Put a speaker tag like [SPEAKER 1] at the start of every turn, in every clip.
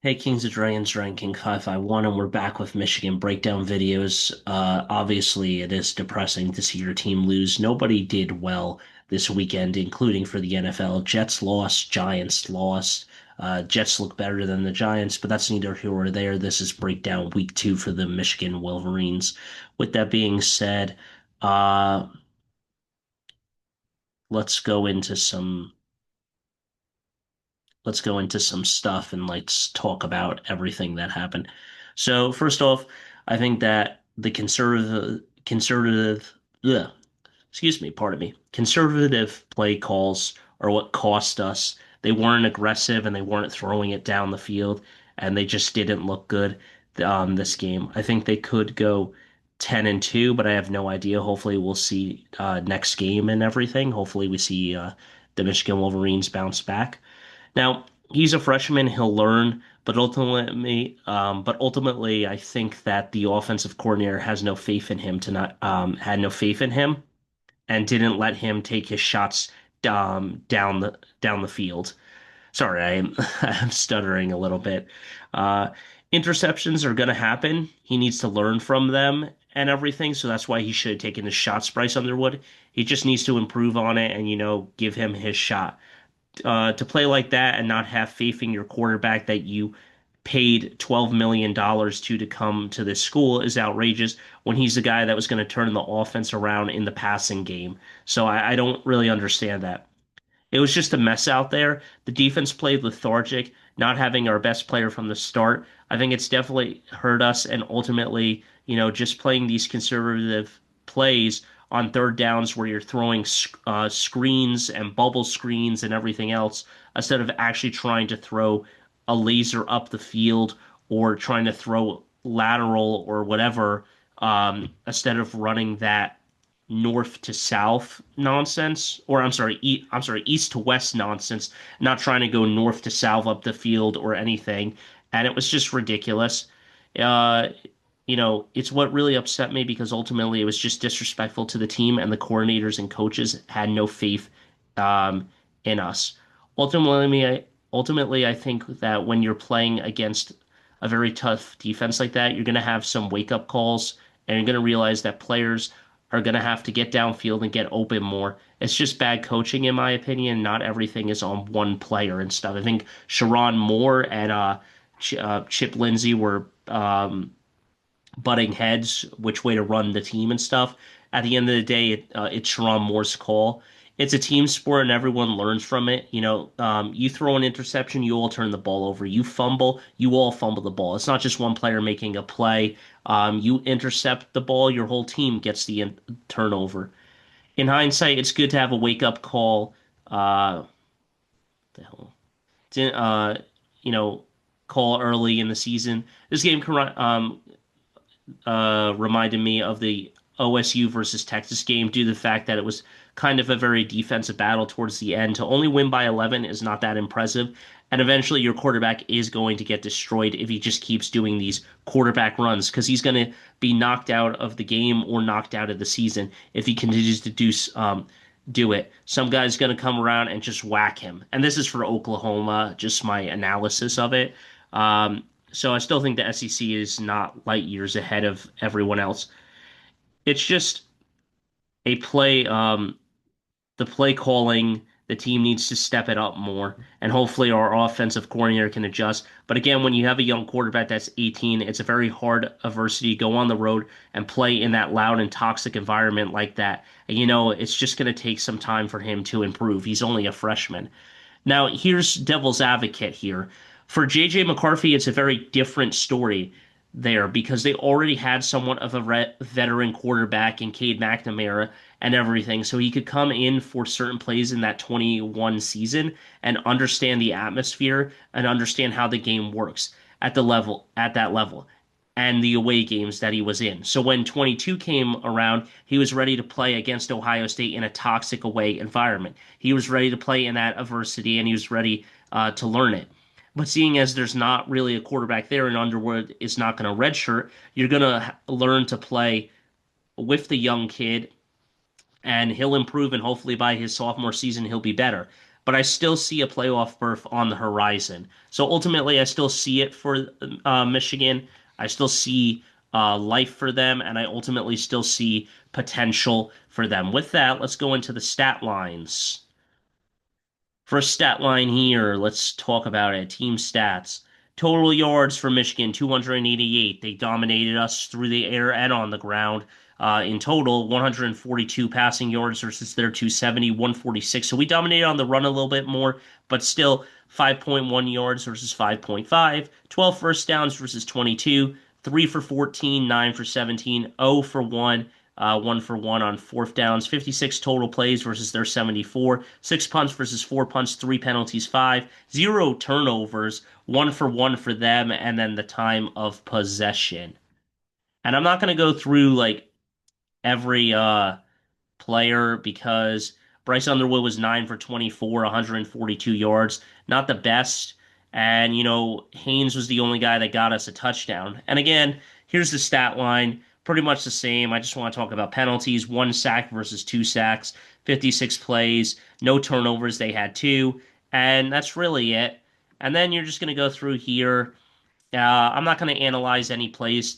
[SPEAKER 1] Hey, Kings of Dragons ranking 551, and we're back with Michigan breakdown videos. Obviously, it is depressing to see your team lose. Nobody did well this weekend, including for the NFL. Jets lost, Giants lost. Jets look better than the Giants, but that's neither here nor there. This is breakdown week two for the Michigan Wolverines. With that being said, uh, let's go into some let's go into some stuff and let's talk about everything that happened. So first off, I think that the ugh, excuse me, pardon me, conservative play calls are what cost us. They weren't aggressive and they weren't throwing it down the field, and they just didn't look good this game. I think they could go 10-2, but I have no idea. Hopefully, we'll see next game and everything. Hopefully, we see the Michigan Wolverines bounce back. Now, he's a freshman, he'll learn, but ultimately, I think that the offensive coordinator has no faith in him to not had no faith in him and didn't let him take his shots down the field. Sorry, I'm stuttering a little bit. Uh, Interceptions are going to happen. He needs to learn from them and everything, so that's why he should have taken his shots, Bryce Underwood. He just needs to improve on it and give him his shot to play like that and not have faith in your quarterback that you paid $12 million to come to this school is outrageous when he's the guy that was going to turn the offense around in the passing game. So I don't really understand that. It was just a mess out there. The defense played lethargic, not having our best player from the start. I think it's definitely hurt us, and ultimately, just playing these conservative plays on third downs where you're throwing screens and bubble screens and everything else instead of actually trying to throw a laser up the field or trying to throw lateral or whatever, instead of running that north to south nonsense, or I'm sorry, east to west nonsense, not trying to go north to south up the field or anything. And it was just ridiculous. Uh, it's what really upset me because ultimately it was just disrespectful to the team and the coordinators and coaches had no faith um, in us. Ultimately, I think that when you're playing against a very tough defense like that, you're going to have some wake up calls and you're going to realize that players are going to have to get downfield and get open more. It's just bad coaching, in my opinion. Not everything is on one player and stuff. I think Sharon Moore and Chip Lindsey were butting heads, which way to run the team and stuff. At the end of the day, it's Sharon Moore's call. It's a team sport and everyone learns from it. You throw an interception, you all turn the ball over. You fumble, you all fumble the ball. It's not just one player making a play. You intercept the ball, your whole team gets the turnover. In hindsight, it's good to have a wake up call. The hell, to, you know, call early in the season. This game reminded me of the OSU versus Texas game due to the fact that it was kind of a very defensive battle towards the end. To only win by 11 is not that impressive. And eventually, your quarterback is going to get destroyed if he just keeps doing these quarterback runs because he's going to be knocked out of the game or knocked out of the season if he continues to do it. Some guy's going to come around and just whack him. And this is for Oklahoma, just my analysis of it. So I still think the SEC is not light years ahead of everyone else. It's just a play, the play calling, the team needs to step it up more, and hopefully our offensive coordinator can adjust. But again, when you have a young quarterback that's 18, it's a very hard adversity to go on the road and play in that loud and toxic environment like that. And it's just going to take some time for him to improve. He's only a freshman. Now, here's devil's advocate here. For JJ McCarthy, it's a very different story there because they already had somewhat of a veteran quarterback in Cade McNamara and everything. So he could come in for certain plays in that 21 season and understand the atmosphere and understand how the game works at that level and the away games that he was in. So when 22 came around, he was ready to play against Ohio State in a toxic away environment. He was ready to play in that adversity and he was ready to learn it. But seeing as there's not really a quarterback there and Underwood is not going to redshirt, you're going to learn to play with the young kid and he'll improve and hopefully by his sophomore season he'll be better. but I still see a playoff berth on the horizon. So ultimately, I still see it for Michigan. I still see life for them, and I ultimately still see potential for them. With that, let's go into the stat lines. First stat line here, let's talk about it. Team stats. Total yards for Michigan, 288. They dominated us through the air and on the ground. In total, 142 passing yards versus their 270, 146. So we dominated on the run a little bit more, but still 5.1 yards versus 5.5. 12 first downs versus 22. 3 for 14, 9 for 17, 0 for 1, 1 for 1 on fourth downs, 56 total plays versus their 74, 6 punts versus 4 punts, 3 penalties, 5, 0 turnovers, 1 for 1 for them, and then the time of possession. And I'm not going to go through like every player because Bryce Underwood was 9 for 24, 142 yards, not the best. And, Haynes was the only guy that got us a touchdown. And again, here's the stat line, pretty much the same. I just want to talk about penalties, 1 sack versus 2 sacks, 56 plays, no turnovers, they had 2. And that's really it. And then you're just going to go through here. I'm not going to analyze any plays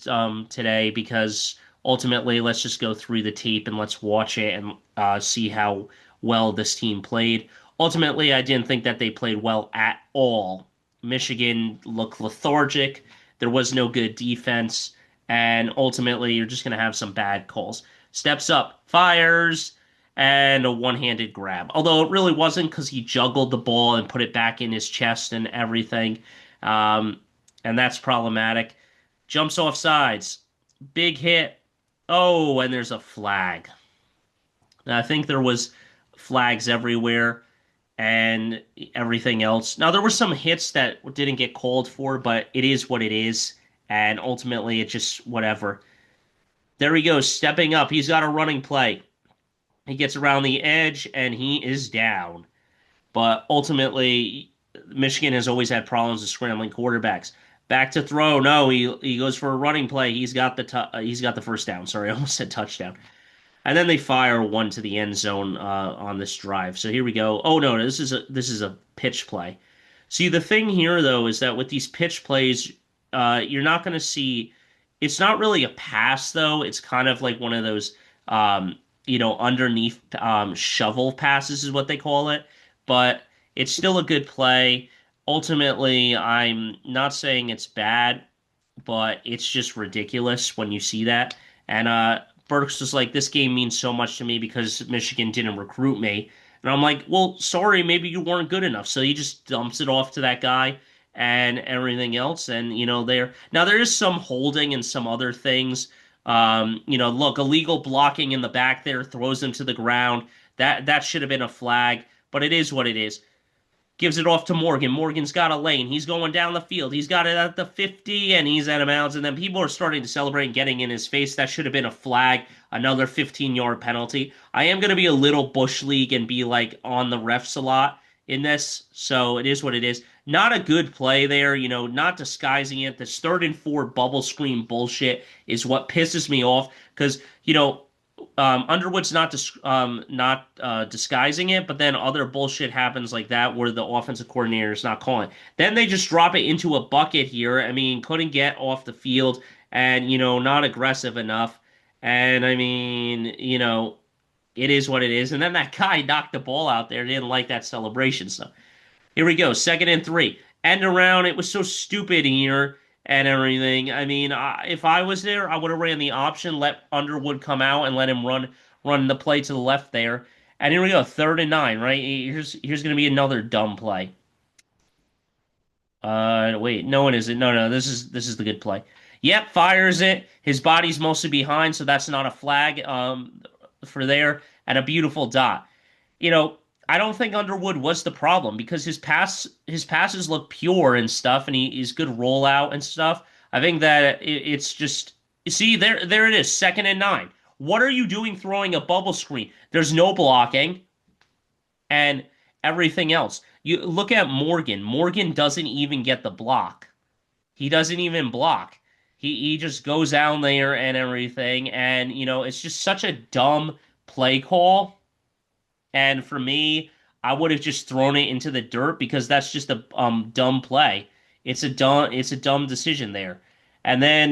[SPEAKER 1] today because ultimately, let's just go through the tape and let's watch it and see how well this team played. Ultimately, I didn't think that they played well at all. Michigan looked lethargic. There was no good defense. And ultimately, you're just going to have some bad calls. Steps up, fires, and a one-handed grab. Although it really wasn't because he juggled the ball and put it back in his chest and everything. Um, and that's problematic. Jumps off sides. Big hit. Oh, and there's a flag. Now, I think there was flags everywhere and everything else. Now, there were some hits that didn't get called for, but it is what it is. And ultimately, it just whatever. There he goes, stepping up. He's got a running play. He gets around the edge and he is down. But ultimately, Michigan has always had problems with scrambling quarterbacks. Back to throw. No, he goes for a running play. He's got the first down. Sorry, I almost said touchdown. And then they fire one to the end zone on this drive. So here we go. Oh no, this is a pitch play. See, the thing here though is that with these pitch plays, you're not going to see. It's not really a pass though. It's kind of like one of those, underneath shovel passes is what they call it. But it's still a good play. Ultimately, I'm not saying it's bad, but it's just ridiculous when you see that. And Burks was like, "This game means so much to me because Michigan didn't recruit me." And I'm like, "Well, sorry, maybe you weren't good enough." So he just dumps it off to that guy and everything else. And there is some holding and some other things. Look, illegal blocking in the back there throws him to the ground. That should have been a flag, but it is what it is. Gives it off to Morgan. Morgan's got a lane. He's going down the field. He's got it at the 50, and he's out of bounds. And then people are starting to celebrate and getting in his face. That should have been a flag, another 15-yard penalty. I am going to be a little Bush League and be like on the refs a lot in this, so it is what it is. Not a good play there, not disguising it. This 3rd and 4 bubble screen bullshit is what pisses me off because, Underwood's not disguising it, but then other bullshit happens like that where the offensive coordinator is not calling. Then they just drop it into a bucket here. I mean, couldn't get off the field and not aggressive enough. And I mean, it is what it is. And then that guy knocked the ball out there. Didn't like that celebration. So here we go, 2nd and 3. End around. It was so stupid here and everything. I mean, if I was there, I would have ran the option, let Underwood come out and let him run the play to the left there. And here we go, 3rd and 9, right? Here's going to be another dumb play. Wait, no one is it. No, this is the good play. Yep, fires it. His body's mostly behind, so that's not a flag for there and a beautiful dot. You know, I don't think Underwood was the problem because his passes look pure and stuff, and he's good rollout and stuff. I think that it's just see there it is, 2nd and 9. What are you doing throwing a bubble screen? There's no blocking and everything else. You look at Morgan. Morgan doesn't even get the block. He doesn't even block. He just goes down there and everything, and it's just such a dumb play call. And for me, I would have just thrown it into the dirt because that's just a dumb play. It's a dumb decision there. And then,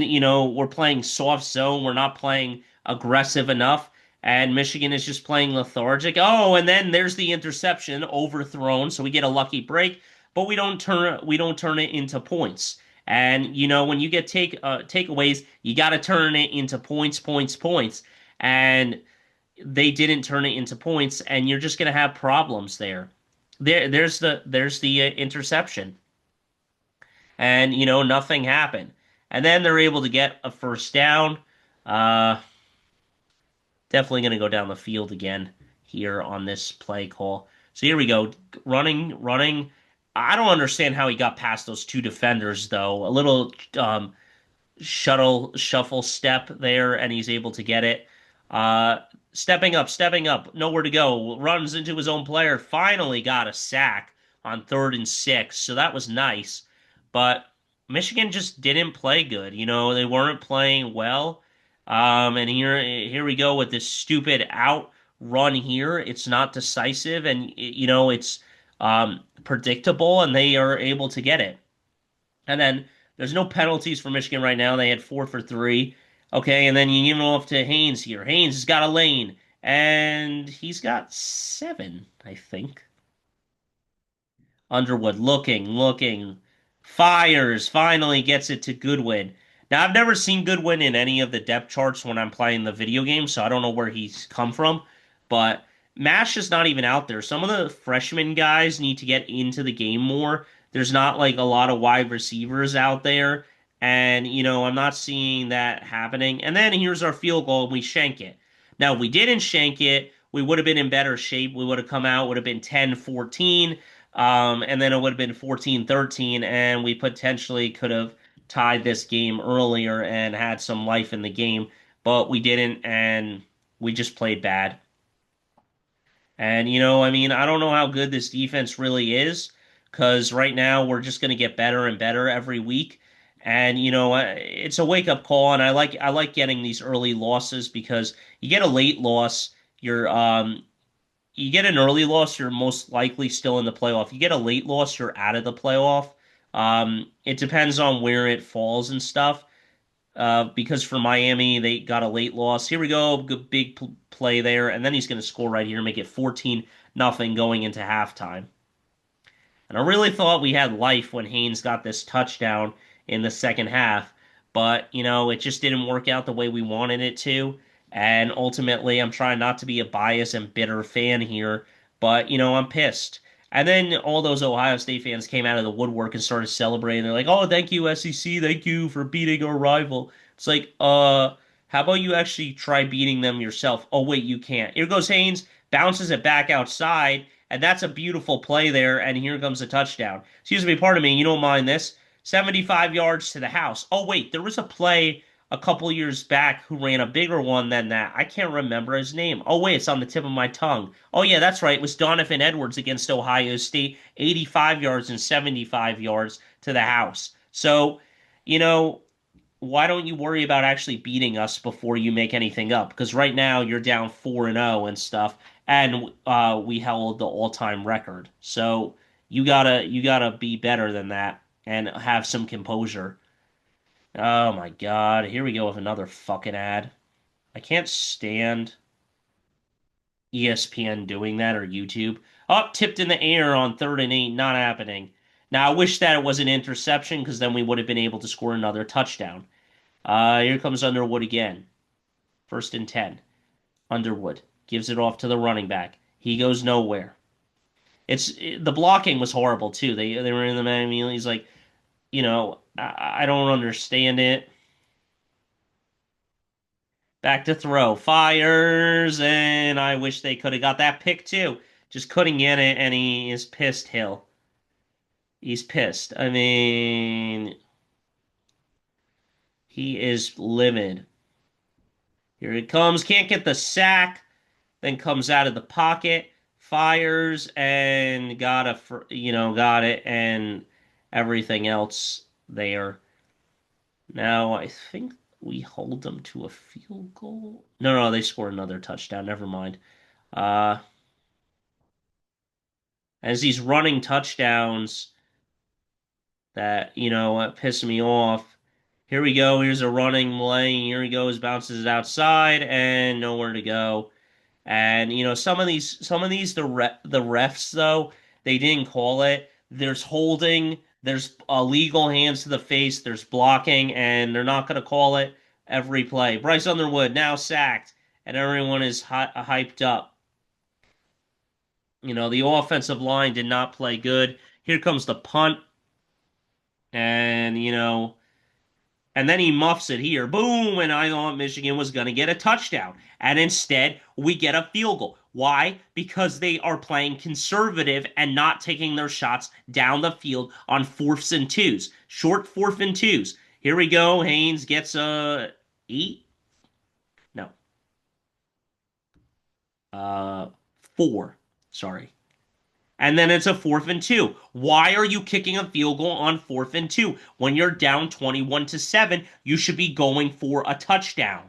[SPEAKER 1] we're playing soft zone. We're not playing aggressive enough. And Michigan is just playing lethargic. Oh, and then there's the interception overthrown, so we get a lucky break, but we don't turn it into points. And when you get takeaways, you got to turn it into points, points, points. And they didn't turn it into points, and you're just going to have problems there. There's the interception, and nothing happened. And then they're able to get a first down. Uh, Definitely going to go down the field again here on this play call. So here we go, running, running. I don't understand how he got past those two defenders though. A little shuttle shuffle step there, and he's able to get it. Uh, stepping up, nowhere to go. Runs into his own player. Finally got a sack on 3rd and 6, so that was nice. But Michigan just didn't play good. They weren't playing well. And here we go with this stupid out run here. It's not decisive, and it's predictable, and they are able to get it. And then there's no penalties for Michigan right now. They had 4 for 3. Okay, and then you give it off to Haynes here. Haynes has got a lane, and he's got 7, I think. Underwood looking, fires, finally gets it to Goodwin. Now, I've never seen Goodwin in any of the depth charts when I'm playing the video game, so I don't know where he's come from. But Mash is not even out there. Some of the freshman guys need to get into the game more. There's not like a lot of wide receivers out there. And, I'm not seeing that happening. And then here's our field goal, and we shank it. Now, if we didn't shank it, we would have been in better shape. We would have come out, would have been 10-14. And then it would have been 14-13, and we potentially could have tied this game earlier and had some life in the game, but we didn't, and we just played bad. And, I mean, I don't know how good this defense really is, because right now we're just going to get better and better every week. And, it's a wake-up call, and I like getting these early losses because you get a late loss, you get an early loss, you're most likely still in the playoff. You get a late loss, you're out of the playoff. It depends on where it falls and stuff. Because for Miami, they got a late loss. Here we go, good big play there, and then he's going to score right here, make it 14-0 going into halftime. And I really thought we had life when Haynes got this touchdown in the second half, but it just didn't work out the way we wanted it to. And ultimately, I'm trying not to be a biased and bitter fan here, but I'm pissed. And then all those Ohio State fans came out of the woodwork and started celebrating. They're like, "Oh, thank you, SEC, thank you for beating our rival." It's like, how about you actually try beating them yourself? Oh, wait, you can't. Here goes Haynes, bounces it back outside, and that's a beautiful play there. And here comes a touchdown. Excuse me, pardon me. You don't mind this? 75 yards to the house. Oh, wait, there was a play a couple years back who ran a bigger one than that. I can't remember his name. Oh, wait, it's on the tip of my tongue. Oh, yeah, that's right. It was Donovan Edwards against Ohio State, 85 yards and 75 yards to the house. So, you know, why don't you worry about actually beating us before you make anything up? Because right now you're down 4-0 and stuff, and we held the all-time record. So you gotta be better than that and have some composure. Oh my God, here we go with another fucking ad. I can't stand ESPN doing that or YouTube. Up, tipped in the air on 3rd and 8, not happening. Now I wish that it was an interception because then we would have been able to score another touchdown. Here comes Underwood again. 1st and 10. Underwood gives it off to the running back. He goes nowhere. The blocking was horrible too. They were in the man. He's like, I don't understand it. Back to throw. Fires, and I wish they could have got that pick too. Just couldn't get it, and he is pissed, Hill. He's pissed. I mean, he is livid. Here it comes. Can't get the sack. Then comes out of the pocket, fires, and got it, and everything else there. Now I think we hold them to a field goal. No, they score another touchdown. Never mind. Uh, as these running touchdowns that, piss me off. Here we go. Here's a running play. Here he goes, bounces it outside and nowhere to go. And some of these the refs though, they didn't call it. There's holding, there's illegal hands to the face, there's blocking, and they're not going to call it every play. Bryce Underwood now sacked, and everyone is hyped up. The offensive line did not play good. Here comes the punt, and and then he muffs it here. Boom! And I thought Michigan was going to get a touchdown. And instead, we get a field goal. Why? Because they are playing conservative and not taking their shots down the field on fourths and twos. Short fourth and twos. Here we go. Haynes gets a 8? No. 4. Sorry. And then it's a fourth and two. Why are you kicking a field goal on fourth and two? When you're down 21-7, you should be going for a touchdown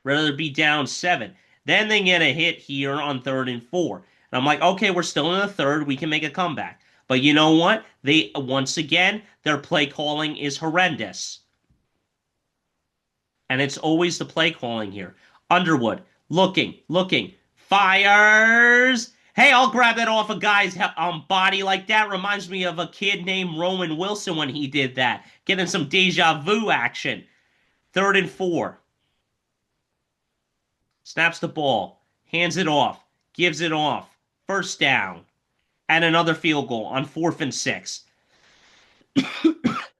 [SPEAKER 1] rather be down 7. Then they get a hit here on 3rd and 4. And I'm like, okay, we're still in the third. We can make a comeback. But you know what? Once again, their play calling is horrendous. And it's always the play calling here. Underwood, looking, fires. Hey, I'll grab that off a guy's body like that. Reminds me of a kid named Roman Wilson when he did that. Getting some deja vu action. 3rd and 4. Snaps the ball. Hands it off. Gives it off. First down. And another field goal on 4th and 6.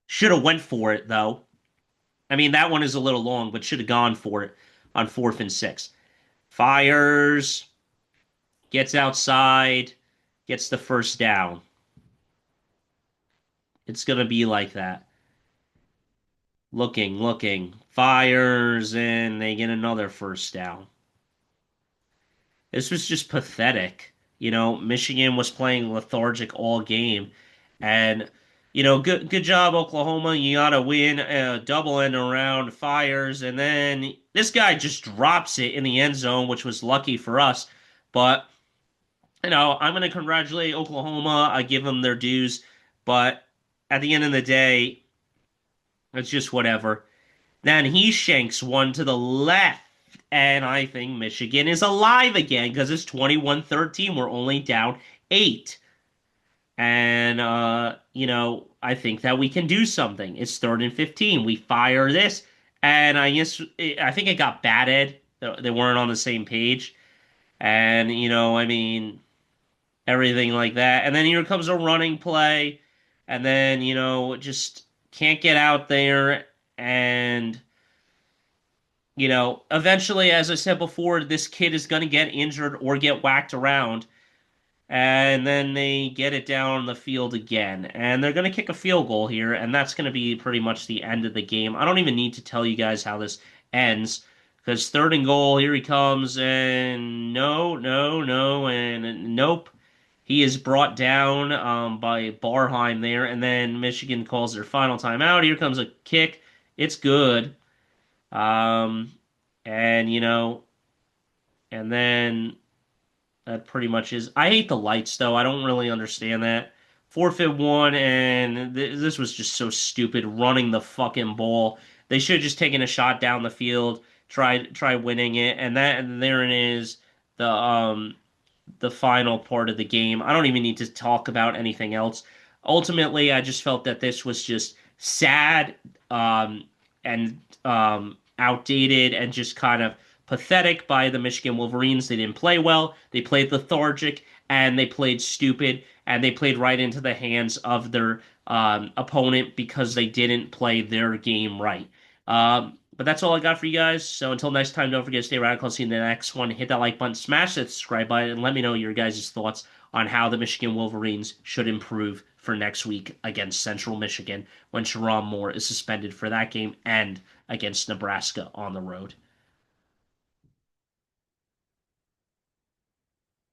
[SPEAKER 1] Should have went for it, though. I mean, that one is a little long, but should have gone for it on 4th and 6. Fires. Gets outside. Gets the first down. It's going to be like that. Looking. Fires, and they get another first down. This was just pathetic. Michigan was playing lethargic all game. And, good job, Oklahoma. You got to win a double end around, fires. And then this guy just drops it in the end zone, which was lucky for us. But, I'm going to congratulate Oklahoma. I give them their dues. But at the end of the day, it's just whatever. Then he shanks one to the left. And I think Michigan is alive again because it's 21-13. We're only down 8. And, I think that we can do something. It's 3rd and 15. We fire this. And I think it got batted. They weren't on the same page. And, everything like that. And then here comes a running play. And then, just can't get out there. And eventually, as I said before, this kid is going to get injured or get whacked around. And then they get it down the field again. And they're going to kick a field goal here. And that's going to be pretty much the end of the game. I don't even need to tell you guys how this ends. Because 3rd and goal, here he comes. And no. And nope. He is brought down by Barheim there. And then Michigan calls their final timeout. Here comes a kick. It's good. And and then that pretty much is. I hate the lights though. I don't really understand that. 4th and 1, and this was just so stupid. Running the fucking ball. They should have just taken a shot down the field. Try winning it, and there it is. The final part of the game. I don't even need to talk about anything else. Ultimately, I just felt that this was just sad and outdated and just kind of pathetic by the Michigan Wolverines. They didn't play well. They played lethargic and they played stupid and they played right into the hands of their opponent because they didn't play their game right. But that's all I got for you guys. So until next time, don't forget to stay radical. See you in the next one. Hit that like button, smash that subscribe button, and let me know your guys' thoughts on how the Michigan Wolverines should improve for next week against Central Michigan when Sherrone Moore is suspended for that game and against Nebraska on the road.